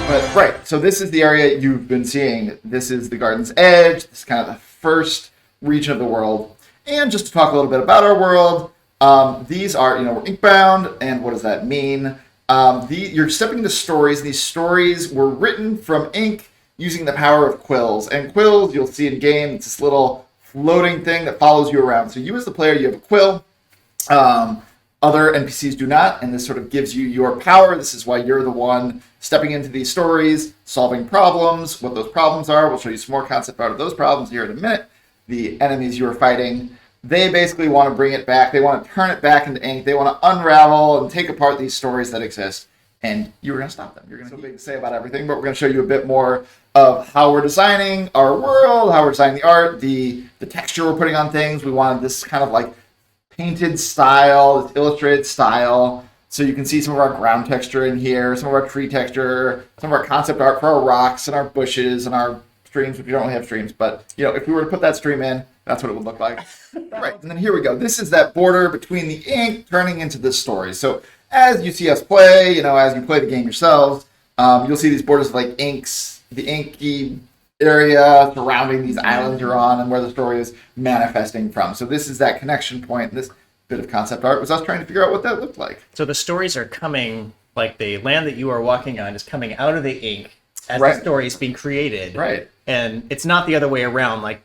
But right, so this is the area you've been seeing. This is the Garden's Edge. This is kind of the first region of the world. And just to talk a little bit about our world, these are, we're Inkbound, and what does that mean? You're stepping into stories, and these stories were written from ink using the power of quills. And quills, you'll see in game, it's this little floating thing that follows you around. So you as the player, you have a quill. Other NPCs do not, and this sort of gives you your power. This is why you're the one stepping into these stories, solving problems. What those problems are, we'll show you some more concept art of those problems here in a minute. The enemies you are fighting, they basically want to bring it back. They want to turn it back into ink. They want to unravel and take apart these stories that exist, and you're going to stop them. You're going to big to say about everything, but we're going to show you a bit more of how we're designing our world, how we're designing the art, the texture we're putting on things. We wanted this kind of like painted style, this illustrated style. So you can see some of our ground texture in here, some of our tree texture, some of our concept art for our rocks and our bushes and our streams, which we don't really have streams, but if we were to put that stream in, that's what it would look like. Right, and then here we go. This is that border between the ink turning into this story. So as you see us play, as you play the game yourselves, you'll see these borders of like inks, the inky area surrounding these islands you're on and where the story is manifesting from. So this is that connection point. This bit of concept art was us trying to figure out what that looked like. So the stories are coming, like the land that you are walking on is coming out of the ink as Right. the story is being created. Right. And it's not the other way around, like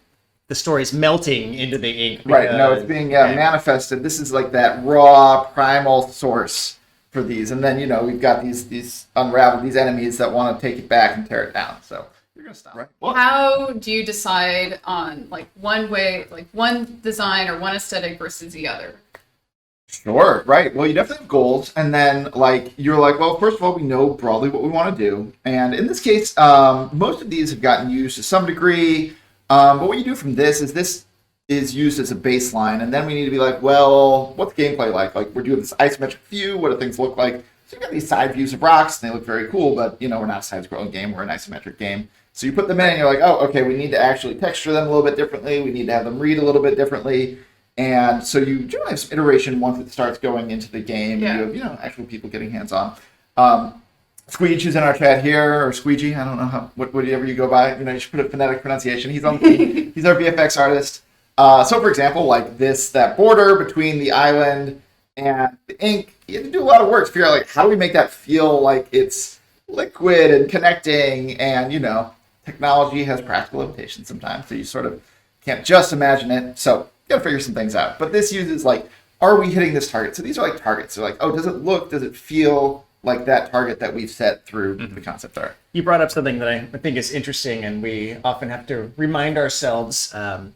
the story's melting into the ink. Right, no, it's being manifested. This is like that raw, primal source for these. And then, we've got these unraveled, these enemies that want to take it back and tear it down. So you're going to stop. Right. Well, how do you decide on one design or one aesthetic versus the other? Sure, right. Well, you definitely have goals, and then you're like, well, first of all, we know broadly what we want to do, and in this case, most of these have gotten used to some degree. But what you do from this is used as a baseline, and then we need to be like, well, what's gameplay like? Like we're doing this isometric view. What do things look like? So you've got these side views of rocks, and they look very cool, but we're not a side-scrolling game. We're an isometric game. So you put them in, and you're like, oh, okay, we need to actually texture them a little bit differently. We need to have them read a little bit differently. And so you generally have some iteration once it starts going into the game. Yeah. You have, actual people getting hands-on. Squeege, who's in our chat here, or Squeegee, I don't know whatever you go by. You should put a phonetic pronunciation. He's on the team. He's our VFX artist. So, for example, like that border between the island and the ink, you have to do a lot of work to figure out, how do we make that feel like it's liquid and connecting? And, technology has practical limitations sometimes, so you sort of can't just imagine it. So you got to figure some things out. But this uses, are we hitting this target? So these are targets. They're does it feel like that target that we've set through the concept art? You brought up something that I think is interesting, and we often have to remind ourselves, I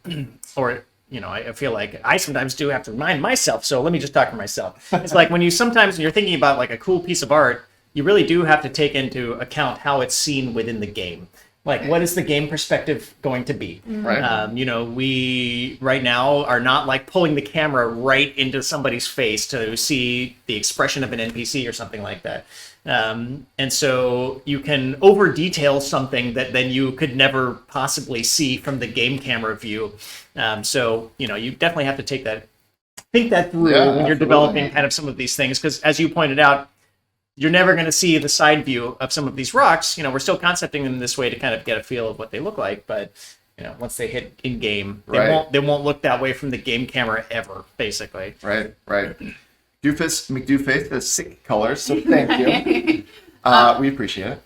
feel like I sometimes do have to remind myself, so let me just talk for myself. It's like when you're thinking about a cool piece of art, you really do have to take into account how it's seen within the game. What is the game perspective going to be? Right. We right now are not pulling the camera right into somebody's face to see the expression of an NPC or something like that. And so you can over detail something that then you could never possibly see from the game camera view. So you definitely have to think that through when you're developing kind of some of these things, because as you pointed out, you're never going to see the side view of some of these rocks. We're still concepting them this way to kind of get a feel of what they look like, but once they hit in game, they won't look that way from the game camera ever, basically. Right. Doofus McDooface has sick colors, so thank you. We appreciate it.